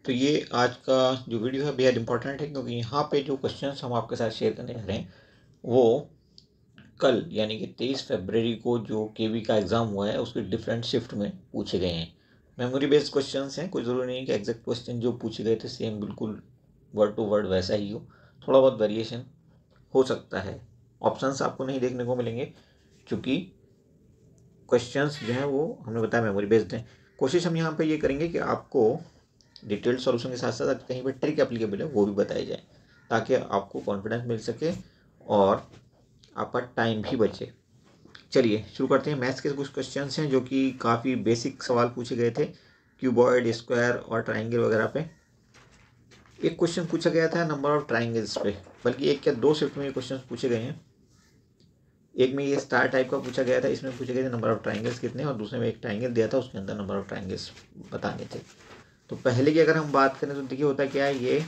तो ये आज का जो वीडियो है बेहद इंपॉर्टेंट है, क्योंकि यहाँ पे जो क्वेश्चंस हम आपके साथ शेयर करने जा रहे हैं वो कल यानी कि 23 फरवरी को जो केवी का एग्ज़ाम हुआ है उसके डिफरेंट शिफ्ट में पूछे गए हैं। मेमोरी बेस्ड क्वेश्चंस हैं, कोई ज़रूरी नहीं कि एग्जैक्ट क्वेश्चन जो पूछे गए थे सेम बिल्कुल वर्ड टू वर्ड वैसा ही हो, थोड़ा बहुत वेरिएशन हो सकता है। ऑप्शंस आपको नहीं देखने को मिलेंगे क्योंकि क्वेश्चंस जो हैं वो हमने बताया मेमोरी बेस्ड हैं। कोशिश हम यहाँ पे ये करेंगे कि आपको डिटेल्ड सॉल्यूशन के साथ साथ कहीं पर ट्रिक एप्लीकेबल है वो भी बताई जाए, ताकि आपको कॉन्फिडेंस मिल सके और आपका टाइम भी बचे। चलिए शुरू करते हैं। मैथ्स के कुछ क्वेश्चंस हैं जो कि काफ़ी बेसिक सवाल पूछे गए थे, क्यूबॉइड, स्क्वायर और ट्राइंगल वगैरह पे। एक क्वेश्चन पूछा गया था नंबर ऑफ ट्राइंगल्स पे, बल्कि एक या दो शिफ्ट में ये क्वेश्चन पूछे गए हैं। एक में ये स्टार टाइप का पूछा गया था, इसमें पूछे गए थे नंबर ऑफ ट्राइंगल्स कितने, और दूसरे में एक ट्राइंगल दिया था उसके अंदर नंबर ऑफ ट्राइंगल्स बताने थे। तो पहले की अगर हम बात करें तो देखिए होता क्या है ये,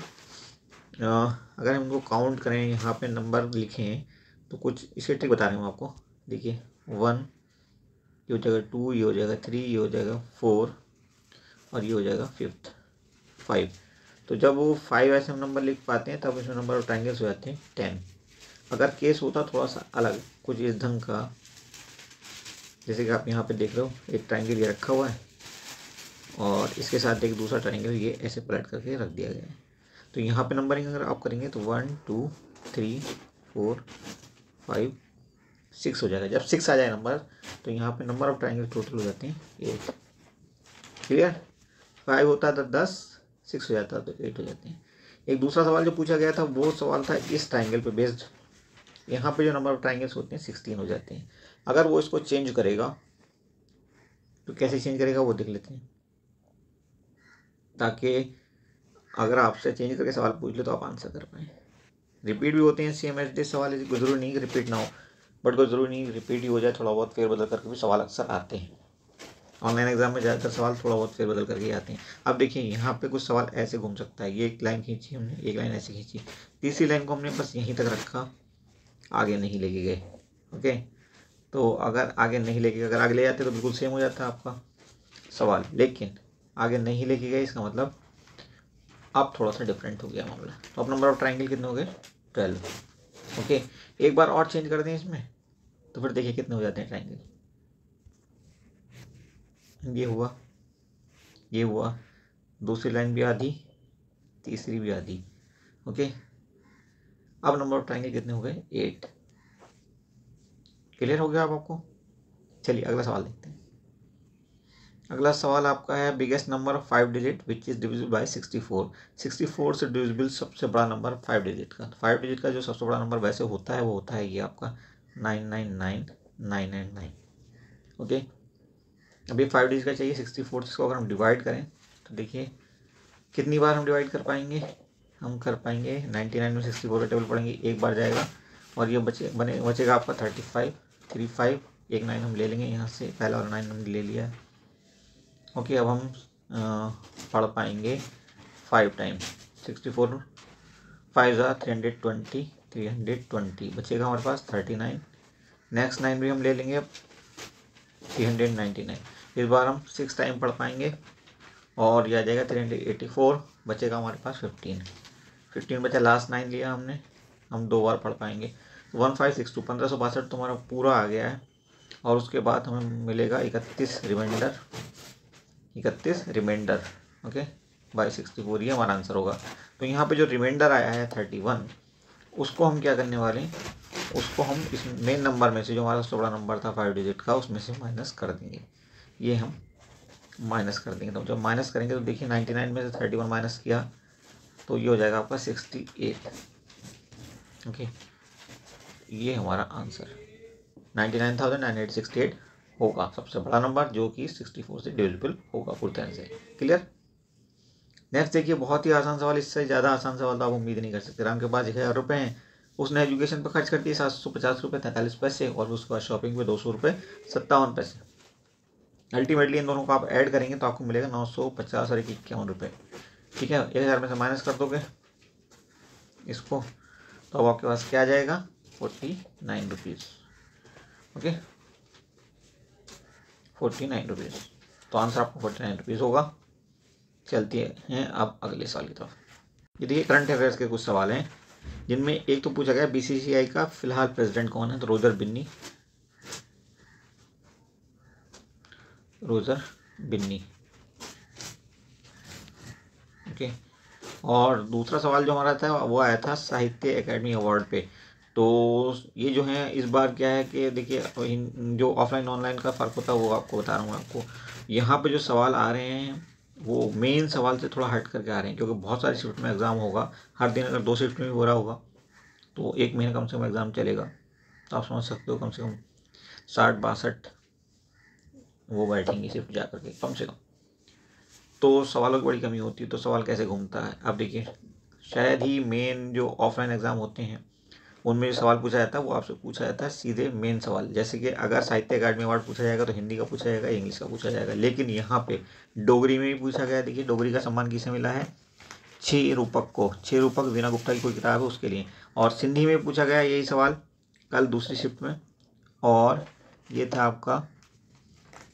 अगर हम इनको काउंट करें, यहाँ पे नंबर लिखे हैं तो कुछ इसके ट्रिक बता रहे हूँ आपको। देखिए 1, ये हो जाएगा 2, ये हो जाएगा 3, ये हो जाएगा 4 और ये हो जाएगा 5। तो जब वो 5 ऐसे हम नंबर लिख पाते हैं तब इसमें नंबर ऑफ ट्राइंगल्स हो जाते हैं 10। अगर केस होता थोड़ा सा अलग कुछ इस ढंग का, जैसे कि आप यहाँ पे देख रहे हो एक ट्राइंगल ये रखा हुआ है और इसके साथ एक दूसरा ट्राइंगल ये ऐसे पलट करके रख दिया गया है। तो यहाँ पे नंबरिंग अगर आप करेंगे तो 1 2 3 4 5 6 हो जाएगा। जब 6 आ जाए नंबर तो यहाँ पे नंबर ऑफ ट्राइंगल टोटल हो जाते हैं 8। क्लियर? 5 होता था 10, 6 हो जाता तो 8 हो जाते हैं। एक दूसरा सवाल जो पूछा गया था वो सवाल था इस ट्राइंगल पे बेस्ड। यहाँ पे जो नंबर ऑफ ट्राइंगल्स होते हैं 16 हो जाते हैं। अगर वो इसको चेंज करेगा तो कैसे चेंज करेगा वो देख लेते हैं, ताकि अगर आपसे चेंज करके सवाल पूछ ले तो आप आंसर कर पाएँ। रिपीट भी होते हैं सेम एज दिस सवाल, जरूरी नहीं कि रिपीट ना हो, बट कोई ज़रूरी नहीं रिपीट ही हो जाए, थोड़ा बहुत फेरबदल करके भी सवाल अक्सर आते हैं। ऑनलाइन एग्जाम में ज़्यादातर सवाल थोड़ा बहुत फेरबदल करके ही आते हैं। अब देखिए यहाँ पे कुछ सवाल ऐसे घूम सकता है, ये एक लाइन खींची हमने, एक लाइन ऐसे खींची, तीसरी लाइन को हमने बस यहीं तक रखा, आगे नहीं लेके गए। ओके, तो अगर आगे नहीं लेके गए, अगर आगे ले जाते तो बिल्कुल सेम हो जाता आपका सवाल, लेकिन आगे नहीं लेके गए इसका मतलब अब थोड़ा सा डिफरेंट हो गया मामला। तो अब नंबर ऑफ ट्राइंगल कितने हो गए? 12। ओके, एक बार और चेंज कर दें इसमें तो फिर देखिए कितने हो जाते हैं ट्राइंगल। ये हुआ, ये हुआ, दूसरी लाइन भी आधी, तीसरी भी आधी। ओके, अब नंबर ऑफ ट्राइंगल कितने हो गए? 8। क्लियर हो गया अब आपको? चलिए अगला सवाल देखते हैं। अगला सवाल आपका है biggest number of 5 digit which is divisible by 64। 64 से डिविजिबल सबसे बड़ा नंबर 5 डिजिट का। 5 डिजिट का जो सबसे बड़ा नंबर वैसे होता है वो होता है ये आपका 999999। ओके, अभी 5 डिजिट का चाहिए 64 से, इसको अगर हम डिवाइड करें तो देखिए कितनी बार हम डिवाइड कर पाएंगे। हम कर पाएंगे 99 में 64 का टेबल पढ़ेंगे, एक बार जाएगा और ये बचेगा आपका 35। एक 9 हम ले लेंगे यहाँ से, पहला वाला 9 हमने ले लिया। ओके, अब हम पढ़ पाएंगे 5 टाइम्स 64, 5 ज़ा 320, 320 बचेगा हमारे पास 39। नेक्स्ट 9 भी हम ले लेंगे अब 399। इस बार हम 6 टाइम पढ़ पाएंगे और यह आ जाएगा 384, बचेगा हमारे पास 15 बचा। लास्ट 9 लिया हमने, हम 2 बार पढ़ पाएंगे। 1562 1562 तो हमारा पूरा आ गया है और उसके बाद हमें मिलेगा 31 रिमाइंडर। ओके, बाई 64 ये हमारा आंसर होगा। तो यहाँ पे जो रिमाइंडर आया है 31, उसको हम क्या करने वाले हैं, उसको हम इस मेन नंबर में से जो हमारा सबसे बड़ा नंबर था 5 डिजिट का उसमें से माइनस कर देंगे। ये हम माइनस कर देंगे, तो जब माइनस करेंगे तो देखिए 99 में से 31 माइनस किया तो ये हो जाएगा आपका 68। ओके, ये हमारा आंसर 99,968 होगा, सबसे बड़ा नंबर जो कि 64 से डिविजिबल होगा पूरी तरह से। क्लियर? नेक्स्ट देखिए बहुत ही आसान सवाल, इससे ज़्यादा आसान सवाल तो आप उम्मीद नहीं कर सकते। राम के पास 1000 रुपये हैं, उसने एजुकेशन पर खर्च कर दिए 750 रुपये 43 पैसे और उसके बाद शॉपिंग पे 200 रुपये 57 पैसे। अल्टीमेटली इन दोनों को आप ऐड करेंगे तो आपको मिलेगा 950 और 51 रुपये। ठीक है, 1000 में से माइनस कर दोगे इसको तो अब आपके पास क्या आ जाएगा? 49 रुपीज़। ओके, 49 रुपीज़, तो आंसर आपको 49 रुपीज़ होगा। चलती हैं अब अगले सवाल की तरफ। ये देखिए करंट अफेयर्स के कुछ सवाल हैं, जिनमें एक तो पूछा गया बीसीसीआई का फिलहाल प्रेसिडेंट कौन है, तो रोजर बिन्नी। ओके। और दूसरा सवाल जो हमारा था वो आया था साहित्य अकेडमी अवार्ड पे। तो ये जो है इस बार क्या है कि देखिए जो ऑफलाइन ऑनलाइन का फ़र्क होता है वो आपको बता रहा हूँ आपको। यहाँ पे जो सवाल आ रहे हैं वो मेन सवाल से थोड़ा हट करके आ रहे हैं, क्योंकि बहुत सारी शिफ्ट में एग्ज़ाम होगा। हर दिन अगर 2 शिफ्ट में भी हो रहा होगा तो 1 महीना कम से कम एग्ज़ाम चलेगा। तो आप समझ सकते हो कम से कम 60-62 वो बैठेंगे शिफ्ट जा करके कम से कम। तो सवालों की बड़ी कमी होती है, तो सवाल कैसे घूमता है। अब देखिए शायद ही मेन जो ऑफलाइन एग्ज़ाम होते हैं उनमें जो सवाल पूछा जाता है वो आपसे पूछा जाता है सीधे मेन सवाल। जैसे कि अगर साहित्य अकादमी अवार्ड पूछा जाएगा तो हिंदी का पूछा जाएगा, इंग्लिश का पूछा जाएगा। लेकिन यहाँ पे डोगरी में भी पूछा गया। देखिए डोगरी का सम्मान किसे मिला है, 6 रूपक को। 6 रूपक वीना गुप्ता की कोई किताब है उसके लिए। और सिंधी में पूछा गया यही सवाल कल दूसरी शिफ्ट में, और ये था आपका,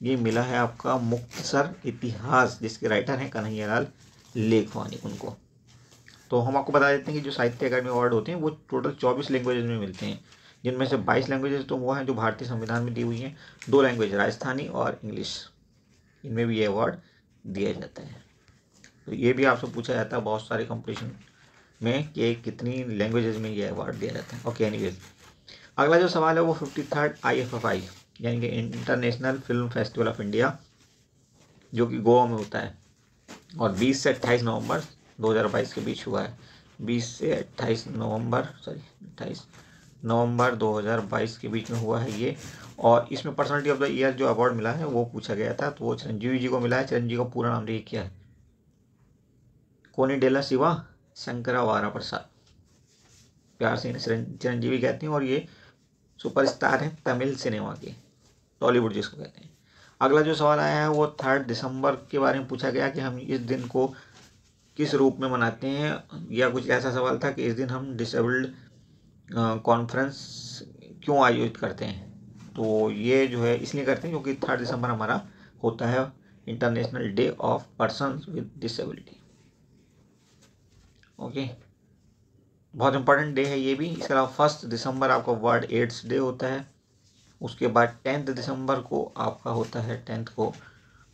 ये मिला है आपका मुक्तसर इतिहास, जिसके राइटर हैं कन्हैयालाल लेखवानी उनको। तो हम आपको बता देते हैं कि जो साहित्य अकादमी अवार्ड होते हैं वो टोटल 24 लैंग्वेजेज में मिलते हैं, जिनमें से 22 लैंग्वेजेज तो वो हैं जो भारतीय संविधान में दी हुई हैं, 2 लैंग्वेज राजस्थानी और इंग्लिश, इनमें भी ये अवार्ड दिया जाता है। तो ये भी आपसे पूछा जाता है बहुत सारे कंपटीशन में कि कितनी लैंग्वेजेज में ये अवार्ड दिया जाता है। ओके एनीवेज, अगला जो सवाल है वो 53rd IFFI यानी कि international film festival of India, जो कि गोवा में होता है और 20 से 28 नवंबर 2022 के बीच हुआ है। 20 से 28 नवंबर 2022 के बीच में हुआ है ये। और इसमें पर्सनालिटी ऑफ द ईयर जो अवार्ड मिला है वो पूछा गया था, तो वो चिरंजीवी जी को मिला है। चिरंजीवी का पूरा नाम देखिए क्या है, कोनिडेला शिवा शंकरावारा प्रसाद, प्यार से चिरंजीवी कहते हैं। और ये सुपरस्टार हैं तमिल सिनेमा के, टॉलीवुड जिसको कहते हैं। अगला जो सवाल आया है वो 3 दिसंबर के बारे में पूछा गया कि हम इस दिन को किस रूप में मनाते हैं, या कुछ ऐसा सवाल था कि इस दिन हम डिसेबल्ड कॉन्फ्रेंस क्यों आयोजित करते हैं। तो ये जो है इसलिए करते हैं क्योंकि 3 दिसंबर हमारा होता है international day of persons with disability. Okay, बहुत इंपॉर्टेंट डे है ये भी। इसके अलावा 1 दिसंबर आपका वर्ल्ड एड्स डे होता है। उसके बाद 10 दिसंबर को आपका होता है 10 को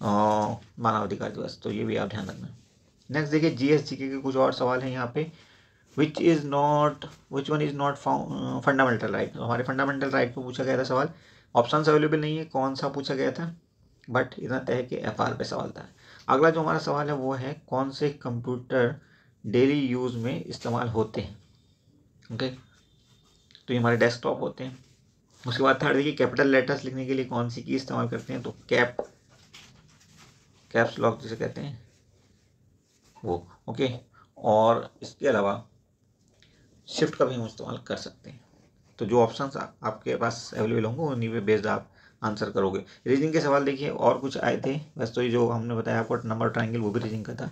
मानवाधिकार दिवस। तो ये भी आप ध्यान रखना। नेक्स्ट देखिए GSGK के कुछ और सवाल हैं यहाँ पे। Which one is not fundamental right. तो हमारे फंडामेंटल राइट पे पूछा गया था सवाल। ऑप्शंस अवेलेबल नहीं है कौन सा पूछा गया था, बट इतना तय है कि FR पे सवाल था। अगला जो हमारा सवाल है वो है कौन से कंप्यूटर डेली यूज़ में इस्तेमाल होते हैं। ओके, तो ये हमारे डेस्कटॉप होते हैं। उसके बाद थर्ड देखिए कैपिटल लेटर्स लिखने के लिए कौन सी की इस्तेमाल करते हैं, तो कैप्स लॉक जिसे कहते हैं वो। ओके, और इसके अलावा शिफ्ट का भी हम इस्तेमाल कर सकते हैं। तो जो ऑप्शंस आपके पास अवेलेबल होंगे उन्हीं पे बेस्ड आप आंसर करोगे। रीजनिंग के सवाल देखिए और कुछ आए थे, वैसे तो ये जो हमने बताया आपको नंबर ट्रायंगल वो भी रीजनिंग का था।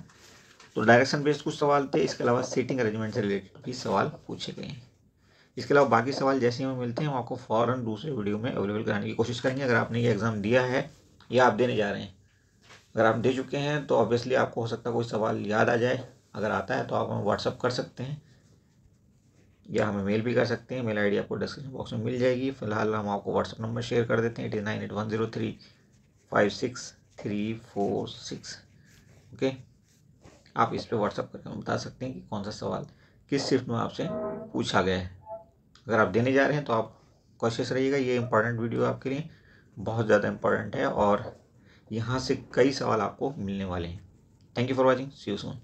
तो डायरेक्शन बेस्ड कुछ सवाल थे। इसके अलावा सीटिंग अरेंजमेंट से रिलेटेड भी सवाल पूछे गए हैं। इसके अलावा बाकी सवाल जैसे ही हमें मिलते हैं हम आपको फ़ौरन दूसरे वीडियो में अवेलेबल कराने की कोशिश करेंगे। अगर आपने ये एग्ज़ाम दिया है या आप देने जा रहे हैं, अगर आप दे चुके हैं तो ऑब्वियसली आपको हो सकता है कोई सवाल याद आ जाए। अगर आता है तो आप हमें व्हाट्सअप कर सकते हैं या हमें मेल भी कर सकते हैं। मेल आईडी आपको डिस्क्रिप्शन बॉक्स में मिल जाएगी। फिलहाल हम आपको व्हाट्सअप नंबर शेयर कर देते हैं, 8981035646। ओके, आप इस पर व्हाट्सअप करके बता सकते हैं कि कौन सा सवाल किस शिफ्ट में आपसे पूछा गया है। अगर आप देने जा रहे हैं तो आप कोशिश रहिएगा। ये इंपॉर्टेंट वीडियो आपके लिए बहुत ज़्यादा इंपॉर्टेंट है और यहाँ से कई सवाल आपको मिलने वाले हैं। Thank you for watching, see you soon.